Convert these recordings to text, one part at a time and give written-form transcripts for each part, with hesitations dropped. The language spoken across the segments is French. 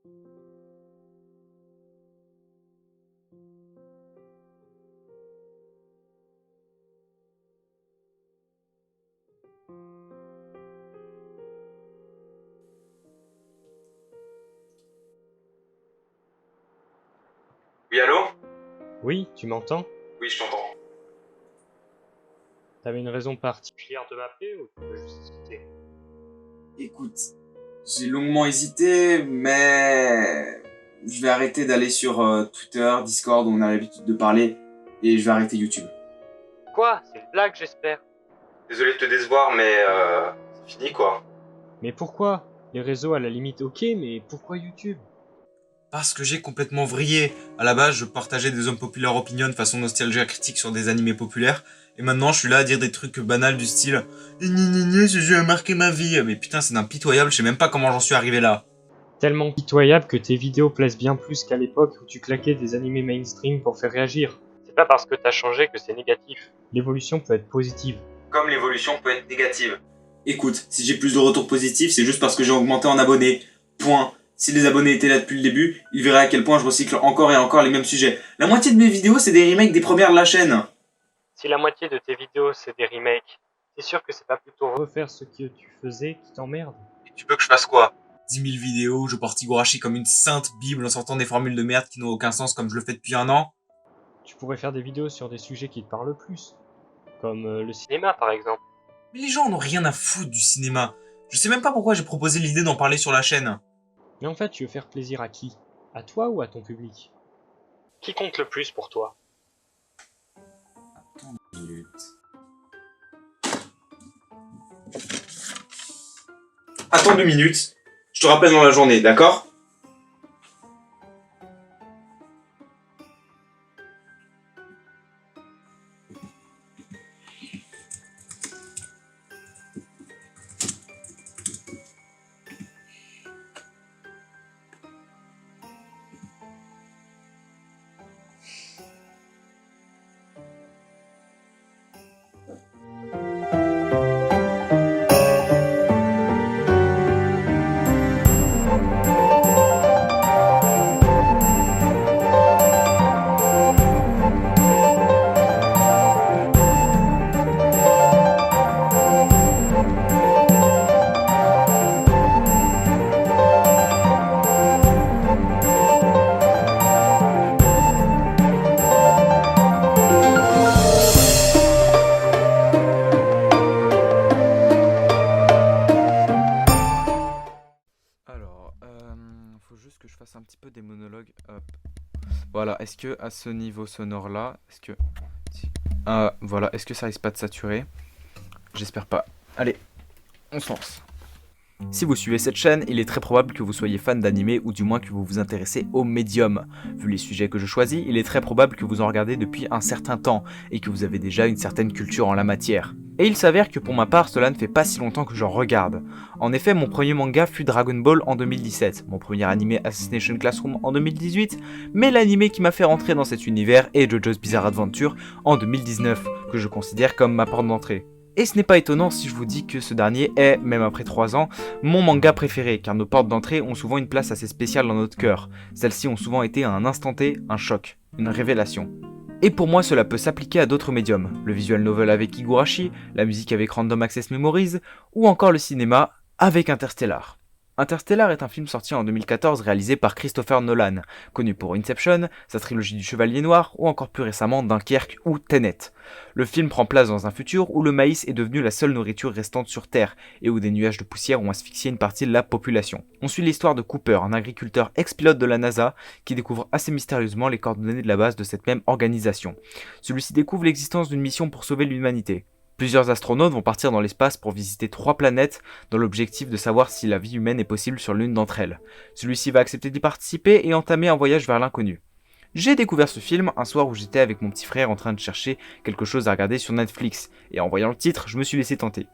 Oui, allô? Oui, tu m'entends? Oui, je t'entends. T'avais une raison particulière de m'appeler ou tu veux juste discuter? Écoute, j'ai longuement hésité, mais je vais arrêter d'aller sur Twitter, Discord, où on a l'habitude de parler, et je vais arrêter YouTube. Quoi? C'est une blague, j'espère. Désolé de te décevoir, mais c'est fini quoi. Mais pourquoi? Les réseaux à la limite ok, mais pourquoi YouTube? Parce que j'ai complètement vrillé. À la base, je partageais des hommes populaires opinion façon nostalgia critique sur des animés populaires. Et maintenant, je suis là à dire des trucs banals du style ce jeu a marqué ma vie. Mais putain, c'est impitoyable, je sais même pas comment j'en suis arrivé là. Tellement pitoyable que tes vidéos plaisent bien plus qu'à l'époque où tu claquais des animés mainstream pour faire réagir. C'est pas parce que t'as changé que c'est négatif. L'évolution peut être positive. Comme l'évolution peut être négative. Écoute, si j'ai plus de retours positifs, c'est juste parce que j'ai augmenté en abonnés. Point. Si les abonnés étaient là depuis le début, ils verraient à quel point je recycle encore et encore les mêmes sujets. La moitié de mes vidéos, c'est des remakes des premières de la chaîne. Si la moitié de tes vidéos c'est des remakes, t'es sûr que c'est pas plutôt refaire ce que tu faisais qui t'emmerde? Et tu veux que je fasse quoi 10 000 vidéos, je porte Higurashi comme une sainte bible en sortant des formules de merde qui n'ont aucun sens comme je le fais depuis un an. Tu pourrais faire des vidéos sur des sujets qui te parlent plus, comme le cinéma par exemple. Mais les gens n'ont rien à foutre du cinéma. Je sais même pas pourquoi j'ai proposé l'idée d'en parler sur la chaîne. Mais en fait, tu veux faire plaisir à qui? À toi ou à ton public? Qui compte le plus pour toi? Attends une minute. Attends 2 minutes. Je te rappelle dans la journée, d'accord? Alors, faut juste que je fasse un petit peu des monologues. Hop. Voilà, est-ce que à ce niveau sonore là, est-ce que. Voilà, est-ce que ça risque pas de saturer? J'espère pas. Allez, on se lance. Si vous suivez cette chaîne, il est très probable que vous soyez fan d'anime ou du moins que vous vous intéressez au médium. Vu les sujets que je choisis, il est très probable que vous en regardez depuis un certain temps et que vous avez déjà une certaine culture en la matière. Et il s'avère que pour ma part, cela ne fait pas si longtemps que j'en regarde. En effet, mon premier manga fut Dragon Ball en 2017, mon premier animé Assassination Classroom en 2018, mais l'animé qui m'a fait rentrer dans cet univers est JoJo's Bizarre Adventure en 2019, que je considère comme ma porte d'entrée. Et ce n'est pas étonnant si je vous dis que ce dernier est, même après 3 ans, mon manga préféré, car nos portes d'entrée ont souvent une place assez spéciale dans notre cœur. Celles-ci ont souvent été à un instant T, un choc, une révélation. Et pour moi cela peut s'appliquer à d'autres médiums, le visual novel avec Higurashi, la musique avec Random Access Memories, ou encore le cinéma avec Interstellar. Interstellar est un film sorti en 2014 réalisé par Christopher Nolan, connu pour Inception, sa trilogie du Chevalier Noir ou encore plus récemment Dunkerque ou Tenet. Le film prend place dans un futur où le maïs est devenu la seule nourriture restante sur Terre et où des nuages de poussière ont asphyxié une partie de la population. On suit l'histoire de Cooper, un agriculteur ex-pilote de la NASA qui découvre assez mystérieusement les coordonnées de la base de cette même organisation. Celui-ci découvre l'existence d'une mission pour sauver l'humanité. Plusieurs astronautes vont partir dans l'espace pour visiter 3 planètes dans l'objectif de savoir si la vie humaine est possible sur l'une d'entre elles. Celui-ci va accepter d'y participer et entamer un voyage vers l'inconnu. J'ai découvert ce film un soir où j'étais avec mon petit frère en train de chercher quelque chose à regarder sur Netflix, et en voyant le titre, je me suis laissé tenter.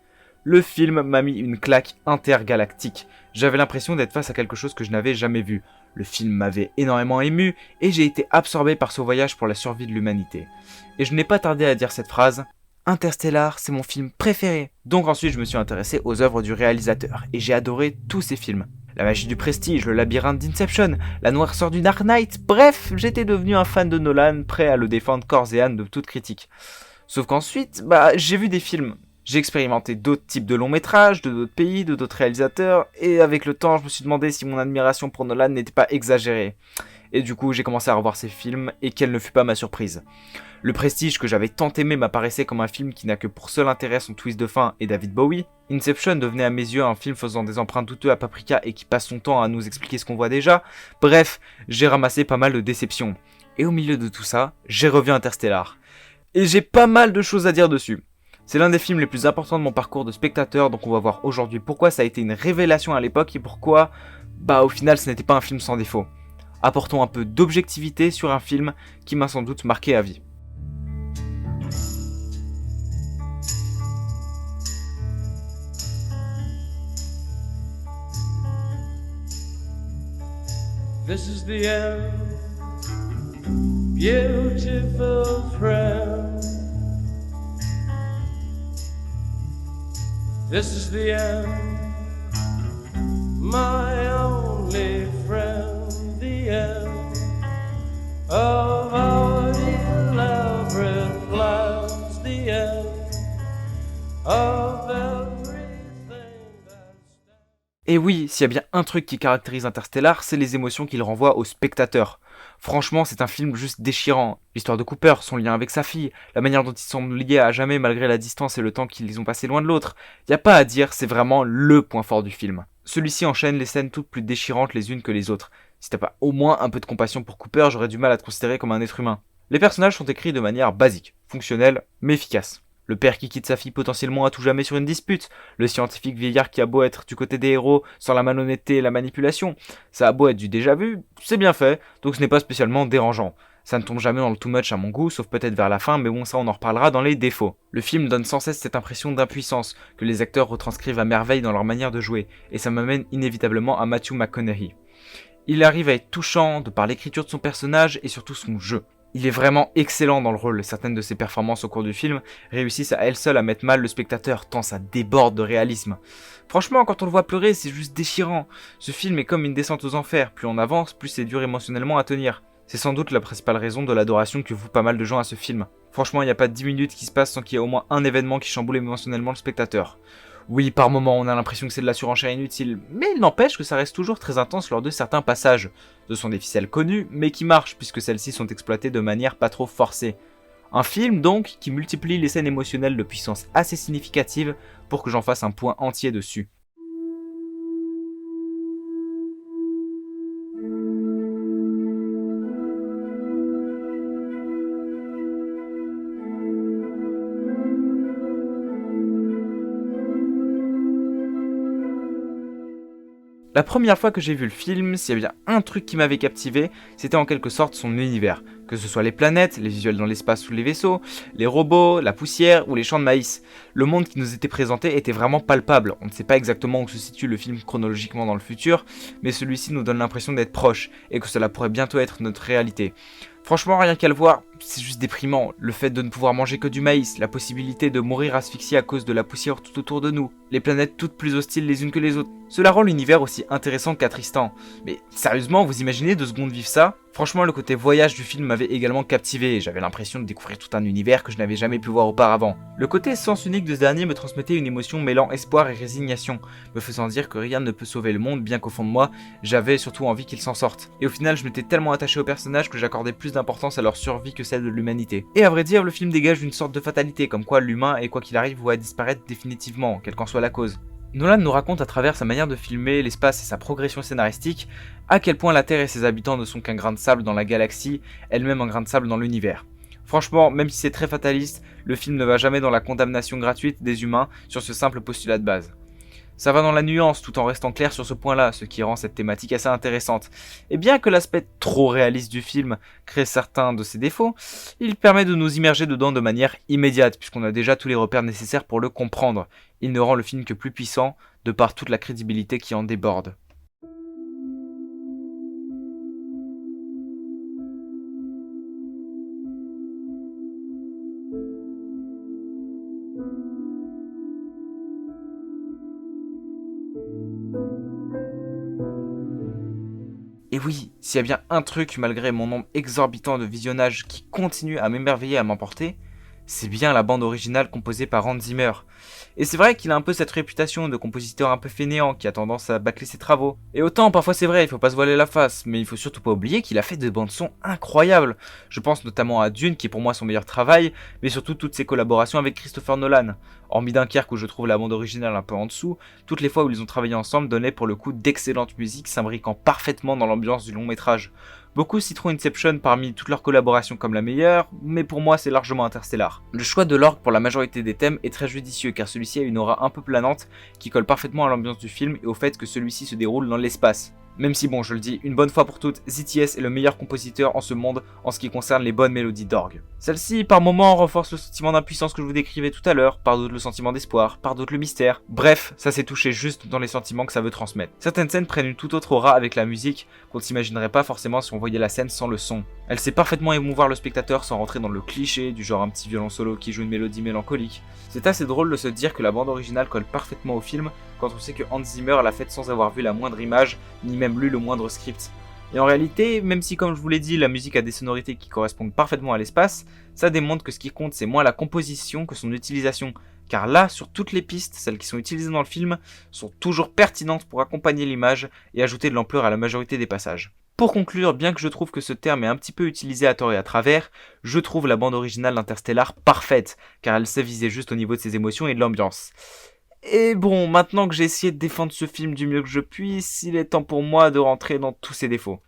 Le film m'a mis une claque intergalactique. J'avais l'impression d'être face à quelque chose que je n'avais jamais vu. Le film m'avait énormément ému, et j'ai été absorbé par ce voyage pour la survie de l'humanité. Et je n'ai pas tardé à dire cette phrase: Interstellar, c'est mon film préféré. Donc ensuite, je me suis intéressé aux œuvres du réalisateur, et j'ai adoré tous ses films. La magie du prestige, le labyrinthe d'Inception, la noirceur du Dark Knight, bref, j'étais devenu un fan de Nolan, prêt à le défendre corps et âme de toute critique. Sauf qu'ensuite, j'ai vu des films. J'ai expérimenté d'autres types de longs métrages, de d'autres pays, de d'autres réalisateurs, et avec le temps, je me suis demandé si mon admiration pour Nolan n'était pas exagérée. Et du coup, j'ai commencé à revoir ses films, et quelle ne fut pas ma surprise. Le Prestige, que j'avais tant aimé, m'apparaissait comme un film qui n'a que pour seul intérêt son twist de fin et David Bowie. Inception devenait à mes yeux un film faisant des emprunts douteux à Paprika et qui passe son temps à nous expliquer ce qu'on voit déjà. Bref, j'ai ramassé pas mal de déceptions. Et au milieu de tout ça, j'ai revu Interstellar. Et j'ai pas mal de choses à dire dessus. C'est l'un des films les plus importants de mon parcours de spectateur, donc on va voir aujourd'hui pourquoi ça a été une révélation à l'époque et pourquoi, au final, ce n'était pas un film sans défaut. Apportons un peu d'objectivité sur un film qui m'a sans doute marqué à vie. This is the end, beautiful friend. This is the end, my only friend. The end of our elaborate plans. The end of everything that's... Et oui, s'il y a bien un truc qui caractérise Interstellar, c'est les émotions qu'il renvoie au spectateur. Franchement, c'est un film juste déchirant. L'histoire de Cooper, son lien avec sa fille, la manière dont ils sont liés à jamais malgré la distance et le temps qu'ils ont passé loin de l'autre. Y a pas à dire, c'est vraiment le point fort du film. Celui-ci enchaîne les scènes toutes plus déchirantes les unes que les autres. Si t'as pas au moins un peu de compassion pour Cooper, j'aurais du mal à te considérer comme un être humain. Les personnages sont écrits de manière basique, fonctionnelle, mais efficace. Le père qui quitte sa fille potentiellement à tout jamais sur une dispute, le scientifique vieillard qui a beau être du côté des héros sans la malhonnêteté et la manipulation, ça a beau être du déjà vu, c'est bien fait, donc ce n'est pas spécialement dérangeant. Ça ne tombe jamais dans le too much à mon goût, sauf peut-être vers la fin, mais bon ça on en reparlera dans les défauts. Le film donne sans cesse cette impression d'impuissance, que les acteurs retranscrivent à merveille dans leur manière de jouer, et ça m'amène inévitablement à Matthew McConaughey. Il arrive à être touchant de par l'écriture de son personnage et surtout son jeu. Il est vraiment excellent dans le rôle, certaines de ses performances au cours du film réussissent à elles seules à mettre mal le spectateur, tant ça déborde de réalisme. Franchement, quand on le voit pleurer, c'est juste déchirant. Ce film est comme une descente aux enfers, plus on avance, plus c'est dur émotionnellement à tenir. C'est sans doute la principale raison de l'adoration que vouent pas mal de gens à ce film. Franchement, il n'y a pas 10 minutes qui se passent sans qu'il y ait au moins un événement qui chamboule émotionnellement le spectateur. Oui, par moments, on a l'impression que c'est de la surenchère inutile, mais il n'empêche que ça reste toujours très intense lors de certains passages. Ce sont des ficelles connues, mais qui marchent, puisque celles-ci sont exploitées de manière pas trop forcée. Un film, donc, qui multiplie les scènes émotionnelles de puissance assez significative pour que j'en fasse un point entier dessus. La première fois que j'ai vu le film, s'il y a bien un truc qui m'avait captivé, c'était en quelque sorte son univers. Que ce soit les planètes, les visuels dans l'espace sous les vaisseaux, les robots, la poussière ou les champs de maïs. Le monde qui nous était présenté était vraiment palpable. On ne sait pas exactement où se situe le film chronologiquement dans le futur, mais celui-ci nous donne l'impression d'être proche et que cela pourrait bientôt être notre réalité. Franchement, rien qu'à le voir, c'est juste déprimant. Le fait de ne pouvoir manger que du maïs, la possibilité de mourir asphyxié à cause de la poussière tout autour de nous, les planètes toutes plus hostiles les unes que les autres. Cela rend l'univers aussi intéressant qu'attristant. Mais sérieusement, vous imaginez 2 secondes vivre ça ? Franchement, le côté voyage du film m'avait également captivé et j'avais l'impression de découvrir tout un univers que je n'avais jamais pu voir auparavant. Le côté sens unique de ce dernier me transmettait une émotion mêlant espoir et résignation, me faisant dire que rien ne peut sauver le monde, bien qu'au fond de moi, j'avais surtout envie qu'ils s'en sortent. Et au final, je m'étais tellement attaché aux personnages que j'accordais plus d'importance à leur survie que celle de l'humanité. Et à vrai dire, le film dégage une sorte de fatalité, comme quoi l'humain est quoi qu'il arrive voué à disparaître définitivement, quelle qu'en soit la cause. Nolan nous raconte à travers sa manière de filmer l'espace et sa progression scénaristique à quel point la Terre et ses habitants ne sont qu'un grain de sable dans la galaxie, elle-même un grain de sable dans l'univers. Franchement, même si c'est très fataliste, le film ne va jamais dans la condamnation gratuite des humains sur ce simple postulat de base. Ça va dans la nuance tout en restant clair sur ce point-là, ce qui rend cette thématique assez intéressante. Et bien que l'aspect trop réaliste du film crée certains de ses défauts, il permet de nous immerger dedans de manière immédiate, puisqu'on a déjà tous les repères nécessaires pour le comprendre. Il ne rend le film que plus puissant, de par toute la crédibilité qui en déborde. Et oui, s'il y a bien un truc malgré mon nombre exorbitant de visionnages qui continue à m'émerveiller et à m'emporter, c'est bien la bande originale composée par Hans Zimmer. Et c'est vrai qu'il a un peu cette réputation de compositeur un peu fainéant qui a tendance à bâcler ses travaux. Et autant parfois c'est vrai, il faut pas se voiler la face, mais il faut surtout pas oublier qu'il a fait des bandes son incroyables. Je pense notamment à Dune qui est pour moi son meilleur travail, mais surtout toutes ses collaborations avec Christopher Nolan. Hormis Dunkerque où je trouve la bande originale un peu en dessous, toutes les fois où ils ont travaillé ensemble donnaient pour le coup d'excellente musique s'imbriquant parfaitement dans l'ambiance du long métrage. Beaucoup citeront Inception parmi toutes leurs collaborations comme la meilleure, mais pour moi c'est largement Interstellar. Le choix de l'orgue pour la majorité des thèmes est très judicieux car celui-ci a une aura un peu planante qui colle parfaitement à l'ambiance du film et au fait que celui-ci se déroule dans l'espace. Même si bon, je le dis, une bonne fois pour toutes, ZTS est le meilleur compositeur en ce monde en ce qui concerne les bonnes mélodies d'orgue. Celle-ci, par moments, renforce le sentiment d'impuissance que je vous décrivais tout à l'heure, par d'autres le sentiment d'espoir, par d'autres le mystère. Bref, ça s'est touché juste dans les sentiments que ça veut transmettre. Certaines scènes prennent une toute autre aura avec la musique qu'on ne s'imaginerait pas forcément si on voyait la scène sans le son. Elle sait parfaitement émouvoir le spectateur sans rentrer dans le cliché du genre un petit violon solo qui joue une mélodie mélancolique. C'est assez drôle de se dire que la bande originale colle parfaitement au film quand on sait que Hans Zimmer l'a faite sans avoir vu la moindre image, ni même lu le moindre script. Et en réalité, même si comme je vous l'ai dit, la musique a des sonorités qui correspondent parfaitement à l'espace, ça démontre que ce qui compte c'est moins la composition que son utilisation. Car là, sur toutes les pistes, celles qui sont utilisées dans le film, sont toujours pertinentes pour accompagner l'image et ajouter de l'ampleur à la majorité des passages. Pour conclure, bien que je trouve que ce terme est un petit peu utilisé à tort et à travers, je trouve la bande originale d'Interstellar parfaite, car elle sait viser juste au niveau de ses émotions et de l'ambiance. Et bon, maintenant que j'ai essayé de défendre ce film du mieux que je puisse, il est temps pour moi de rentrer dans tous ses défauts.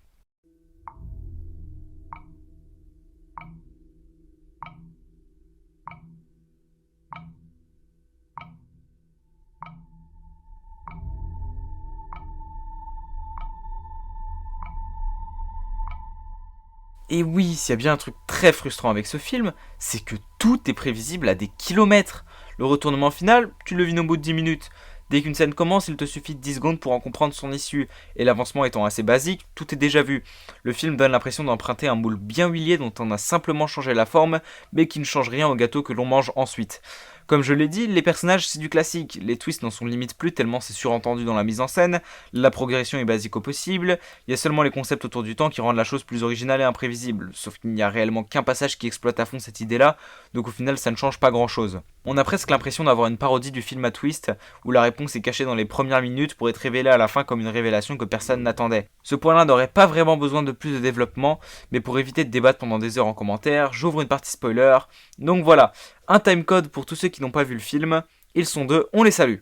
Et oui, s'il y a bien un truc très frustrant avec ce film, c'est que tout est prévisible à des kilomètres. Le retournement final, tu le vis au bout de 10 minutes. Dès qu'une scène commence, il te suffit de 10 secondes pour en comprendre son issue, et l'avancement étant assez basique, tout est déjà vu. Le film donne l'impression d'emprunter un moule bien huilé dont on a simplement changé la forme, mais qui ne change rien au gâteau que l'on mange ensuite. Comme je l'ai dit, les personnages c'est du classique, les twists n'en sont limite plus tellement c'est surentendu dans la mise en scène, la progression est basique au possible, il y a seulement les concepts autour du temps qui rendent la chose plus originale et imprévisible, sauf qu'il n'y a réellement qu'un passage qui exploite à fond cette idée-là, donc au final ça ne change pas grand-chose. On a presque l'impression d'avoir une parodie du film à twist, où la réponse est cachée dans les premières minutes pour être révélée à la fin comme une révélation que personne n'attendait. Ce point-là n'aurait pas vraiment besoin de plus de développement, mais pour éviter de débattre pendant des heures en commentaire, j'ouvre une partie spoiler, donc voilà. Un timecode pour tous ceux qui n'ont pas vu le film, ils sont deux, on les salue.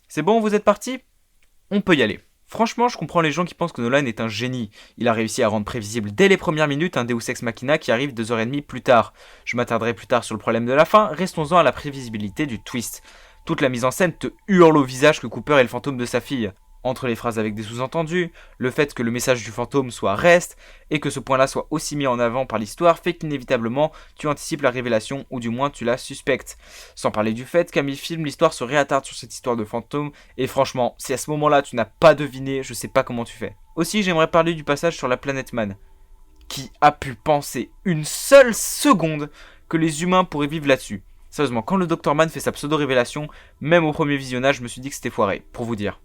C'est bon, vous êtes partis ? On peut y aller. Franchement, je comprends les gens qui pensent que Nolan est un génie. Il a réussi à rendre prévisible dès les premières minutes un Deus Ex Machina qui arrive 2h30 plus tard. Je m'attarderai plus tard sur le problème de la fin, restons-en à la prévisibilité du twist. Toute la mise en scène te hurle au visage que Cooper est le fantôme de sa fille. Entre les phrases avec des sous-entendus, le fait que le message du fantôme soit reste, et que ce point-là soit aussi mis en avant par l'histoire fait qu'inévitablement tu anticipes la révélation, ou du moins tu la suspectes. Sans parler du fait qu'à mi-film, l'histoire se réattarde sur cette histoire de fantôme, et franchement, si à ce moment-là tu n'as pas deviné, je sais pas comment tu fais. Aussi, j'aimerais parler du passage sur la planète Man. Qui a pu penser une seule seconde que les humains pourraient vivre là-dessus ? Sérieusement, quand le Dr Man fait sa pseudo-révélation, même au premier visionnage, je me suis dit que c'était foiré, pour vous dire.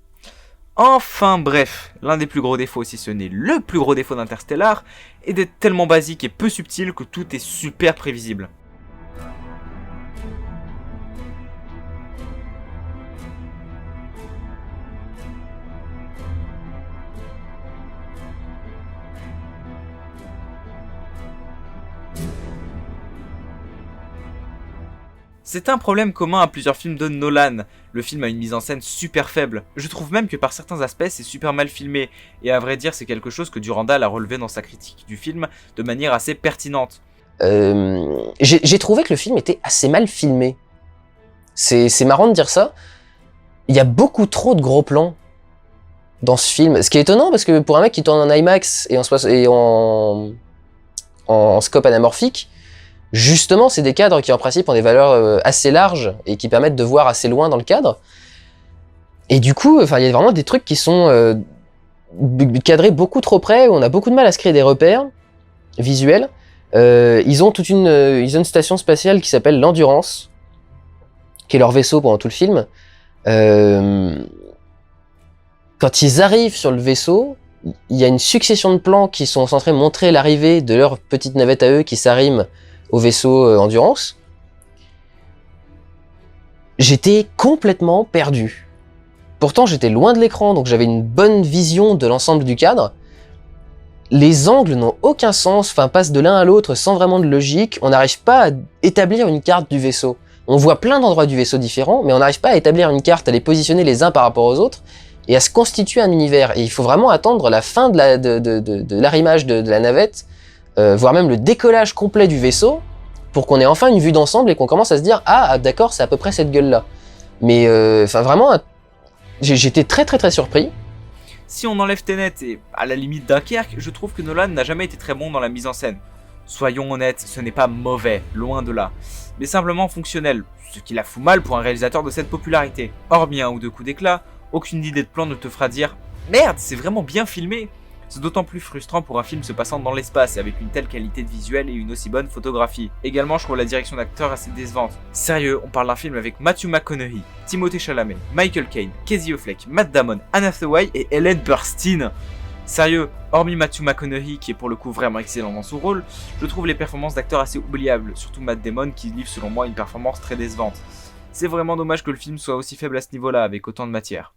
Enfin bref, l'un des plus gros défauts, si ce n'est le plus gros défaut d'Interstellar, est d'être tellement basique et peu subtil que tout est super prévisible. C'est un problème commun à plusieurs films de Nolan. Le film a une mise en scène super faible. Je trouve même que par certains aspects c'est super mal filmé. Et à vrai dire c'est quelque chose que Durandal a relevé dans sa critique du film de manière assez pertinente. J'ai trouvé que le film était assez mal filmé. C'est marrant de dire ça. Il y a beaucoup trop de gros plans dans ce film. Ce qui est étonnant parce que pour un mec qui tourne en IMAX et en scope anamorphique, justement, c'est des cadres qui en principe ont des valeurs assez larges et qui permettent de voir assez loin dans le cadre. Et du coup, il y a vraiment des trucs qui sont cadrés beaucoup trop près, où on a beaucoup de mal à se créer des repères visuels. Ils ont une station spatiale qui s'appelle l'Endurance, qui est leur vaisseau pendant tout le film. Quand ils arrivent sur le vaisseau, il y a une succession de plans qui sont censés montrer l'arrivée de leur petite navette à eux qui s'arrime au vaisseau Endurance. J'étais complètement perdu. Pourtant, j'étais loin de l'écran, donc j'avais une bonne vision de l'ensemble du cadre. Les angles n'ont aucun sens, enfin passent de l'un à l'autre sans vraiment de logique. On n'arrive pas à établir une carte du vaisseau. On voit plein d'endroits du vaisseau différents, mais on n'arrive pas à établir une carte, à les positionner les uns par rapport aux autres, et à se constituer un univers. Et il faut vraiment attendre la fin de l'arrimage de la navette, voire même le décollage complet du vaisseau, pour qu'on ait enfin une vue d'ensemble et qu'on commence à se dire « Ah, d'accord, c'est à peu près cette gueule-là ». Mais enfin vraiment, j'étais très surpris. Si on enlève Tenet et à la limite Dunkerque, je trouve que Nolan n'a jamais été très bon dans la mise en scène. Soyons honnêtes, ce n'est pas mauvais, loin de là, mais simplement fonctionnel, ce qui la fout mal pour un réalisateur de cette popularité. Hormis un ou deux coups d'éclat, aucune idée de plan ne te fera dire « Merde, c'est vraiment bien filmé !» C'est d'autant plus frustrant pour un film se passant dans l'espace et avec une telle qualité de visuel et une aussi bonne photographie. Également, je trouve la direction d'acteur assez décevante. Sérieux, on parle d'un film avec Matthew McConaughey, Timothée Chalamet, Michael Caine, Casey Affleck, Matt Damon, Anna Hathaway et Ellen Burstyn. Sérieux, hormis Matthew McConaughey qui est pour le coup vraiment excellent dans son rôle, je trouve les performances d'acteurs assez oubliables, surtout Matt Damon qui livre selon moi une performance très décevante. C'est vraiment dommage que le film soit aussi faible à ce niveau-là avec autant de matière.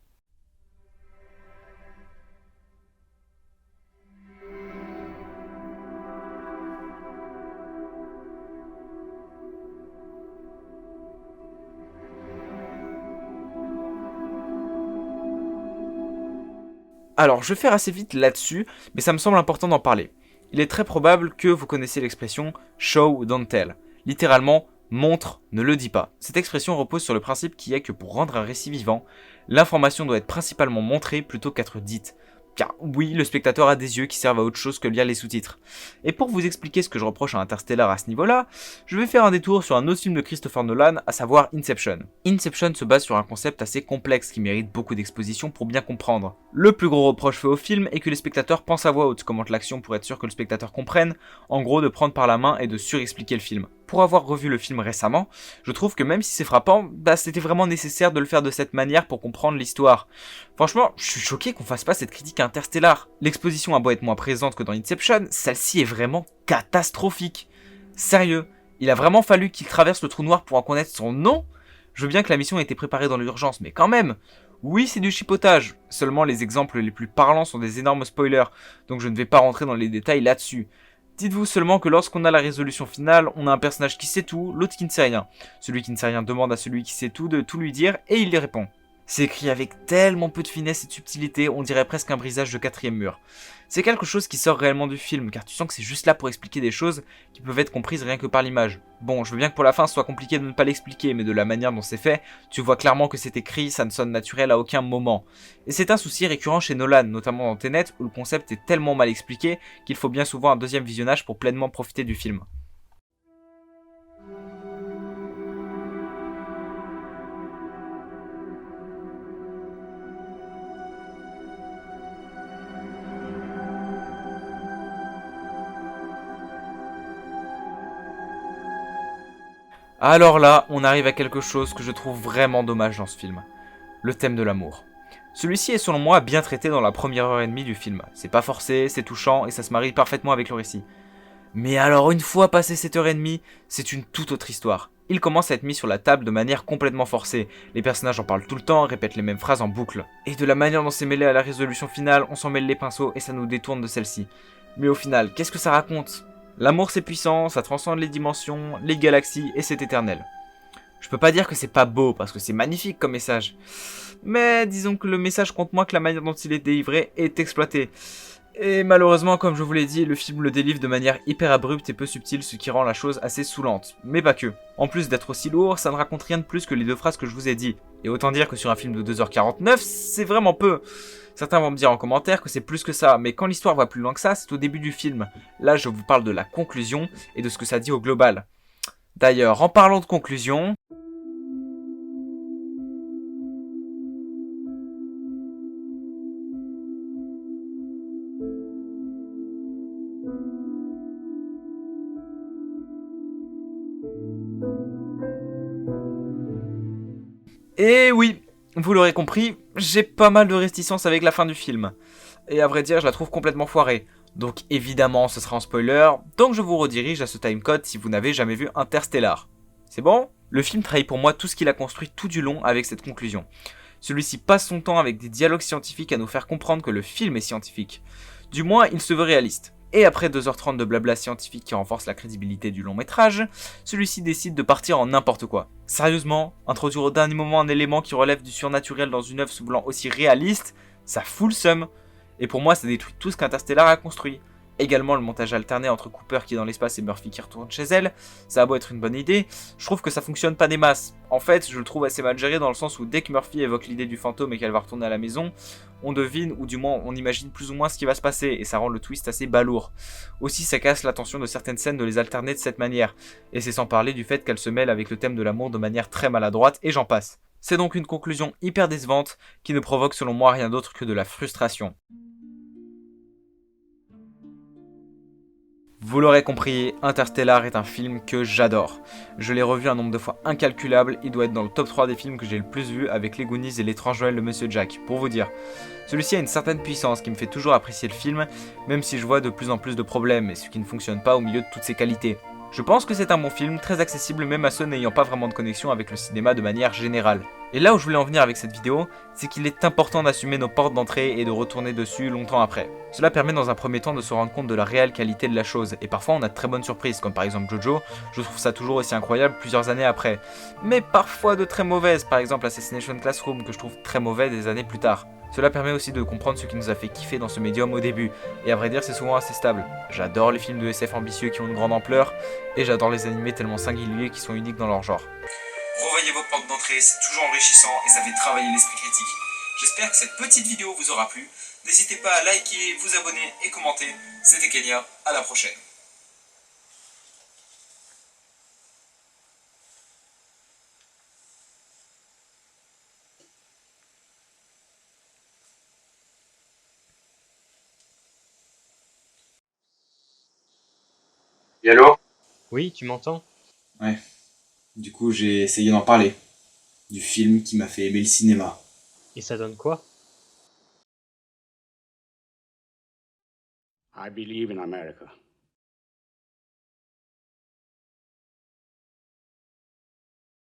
Alors, je vais faire assez vite là-dessus, mais ça me semble important d'en parler. Il est très probable que vous connaissiez l'expression « show, don't tell », littéralement « montre, ne le dis pas ». Cette expression repose sur le principe qui est que pour rendre un récit vivant, l'information doit être principalement montrée plutôt qu'être dite. Car oui, le spectateur a des yeux qui servent à autre chose que lire les sous-titres. Et pour vous expliquer ce que je reproche à Interstellar à ce niveau-là, je vais faire un détour sur un autre film de Christopher Nolan, à savoir Inception. Inception se base sur un concept assez complexe qui mérite beaucoup d'exposition pour bien comprendre. Le plus gros reproche fait au film est que les spectateurs pensent à voix haute, commente l'action pour être sûr que le spectateur comprenne, en gros de prendre par la main et de surexpliquer le film. Pour avoir revu le film récemment, je trouve que même si c'est frappant, c'était vraiment nécessaire de le faire de cette manière pour comprendre l'histoire. Franchement, je suis choqué qu'on fasse pas cette critique à Interstellar. L'exposition a beau être moins présente que dans Inception, celle-ci est vraiment catastrophique. Sérieux, il a vraiment fallu qu'il traverse le trou noir pour en connaître son nom? Je veux bien que la mission ait été préparée dans l'urgence, mais quand même. Oui, c'est du chipotage. Seulement les exemples les plus parlants sont des énormes spoilers, donc je ne vais pas rentrer dans les détails là-dessus. Dites-vous seulement que lorsqu'on a la résolution finale, on a un personnage qui sait tout, l'autre qui ne sait rien. Celui qui ne sait rien demande à celui qui sait tout de tout lui dire, et il y répond. C'est écrit avec tellement peu de finesse et de subtilité, on dirait presque un brisage de quatrième mur. C'est quelque chose qui sort réellement du film, car tu sens que c'est juste là pour expliquer des choses qui peuvent être comprises rien que par l'image. Bon, je veux bien que pour la fin ce soit compliqué de ne pas l'expliquer, mais de la manière dont c'est fait, tu vois clairement que c'est écrit, ça ne sonne naturel à aucun moment. Et c'est un souci récurrent chez Nolan, notamment dans Tenet, où le concept est tellement mal expliqué qu'il faut bien souvent un deuxième visionnage pour pleinement profiter du film. Alors là, on arrive à quelque chose que je trouve vraiment dommage dans ce film. Le thème de l'amour. Celui-ci est selon moi bien traité dans la première heure et demie du film. C'est pas forcé, c'est touchant et ça se marie parfaitement avec le récit. Mais alors une fois passé cette heure et demie, c'est une toute autre histoire. Il commence à être mis sur la table de manière complètement forcée. Les personnages en parlent tout le temps, répètent les mêmes phrases en boucle. Et de la manière dont c'est mêlé à la résolution finale, on s'en mêle les pinceaux et ça nous détourne de celle-ci. Mais au final, qu'est-ce que ça raconte ? L'amour c'est puissant, ça transcende les dimensions, les galaxies et c'est éternel. Je peux pas dire que c'est pas beau parce que c'est magnifique comme message. Mais disons que le message compte moins que la manière dont il est délivré est exploité. Et malheureusement, comme je vous l'ai dit, le film le délivre de manière hyper abrupte et peu subtile, ce qui rend la chose assez saoulante. Mais pas que. En plus d'être aussi lourd, ça ne raconte rien de plus que les deux phrases que je vous ai dit. Et autant dire que sur un film de 2h49, c'est vraiment peu. Certains vont me dire en commentaire que c'est plus que ça, mais quand l'histoire va plus loin que ça, c'est au début du film. Là, je vous parle de la conclusion et de ce que ça dit au global. D'ailleurs, en parlant de conclusion... Et oui, vous l'aurez compris, j'ai pas mal de réticences avec la fin du film. et à vrai dire je la trouve complètement foirée. Donc évidemment ce sera en spoiler, donc je vous redirige à ce timecode si vous n'avez jamais vu Interstellar. C'est bon? Le film trahit pour moi tout ce qu'il a construit tout du long avec cette conclusion. Celui-ci passe son temps avec des dialogues scientifiques à nous faire comprendre que le film est scientifique. Du moins, il se veut réaliste. Et après 2h30 de blabla scientifique qui renforce la crédibilité du long métrage, celui-ci décide de partir en n'importe quoi. Sérieusement, introduire au dernier moment un élément qui relève du surnaturel dans une œuvre se voulant aussi réaliste, ça fout le seum. Et pour moi, ça détruit tout ce qu'Interstellar a construit. Également le montage alterné entre Cooper qui est dans l'espace et Murphy qui retourne chez elle, ça a beau être une bonne idée, je trouve que ça fonctionne pas des masses. En fait, je le trouve assez mal géré dans le sens où dès que Murphy évoque l'idée du fantôme et qu'elle va retourner à la maison, on devine ou du moins on imagine plus ou moins ce qui va se passer et ça rend le twist assez balourd. Aussi ça casse l'attention de certaines scènes de les alterner de cette manière, et c'est sans parler du fait qu'elle se mêle avec le thème de l'amour de manière très maladroite et j'en passe. C'est donc une conclusion hyper décevante qui ne provoque selon moi rien d'autre que de la frustration. Vous l'aurez compris, Interstellar est un film que j'adore. Je l'ai revu un nombre de fois incalculable, il doit être dans le top 3 des films que j'ai le plus vu avec Les Goonies et L'étrange Noël de Monsieur Jack, pour vous dire. Celui-ci a une certaine puissance qui me fait toujours apprécier le film, même si je vois de plus en plus de problèmes et ce qui ne fonctionne pas au milieu de toutes ses qualités. Je pense que c'est un bon film, très accessible même à ceux n'ayant pas vraiment de connexion avec le cinéma de manière générale. Et là où je voulais en venir avec cette vidéo, c'est qu'il est important d'assumer nos portes d'entrée et de retourner dessus longtemps après. Cela permet dans un premier temps de se rendre compte de la réelle qualité de la chose, et parfois on a de très bonnes surprises, comme par exemple Jojo, je trouve ça toujours aussi incroyable plusieurs années après. Mais parfois de très mauvaises, par exemple Assassination Classroom que je trouve très mauvais des années plus tard. Cela permet aussi de comprendre ce qui nous a fait kiffer dans ce médium au début, et à vrai dire c'est souvent assez stable. J'adore les films de SF ambitieux qui ont une grande ampleur, et j'adore les animés tellement singuliers qui sont uniques dans leur genre. Revoyez vos portes d'entrée, c'est toujours enrichissant et ça fait travailler l'esprit critique. J'espère que cette petite vidéo vous aura plu. N'hésitez pas à liker, vous abonner et commenter. C'était Kenya, à la prochaine. Et allô? Oui, tu m'entends? Ouais. Du coup, j'ai essayé d'en parler. Du film qui m'a fait aimer le cinéma. Et ça donne quoi? I believe in America.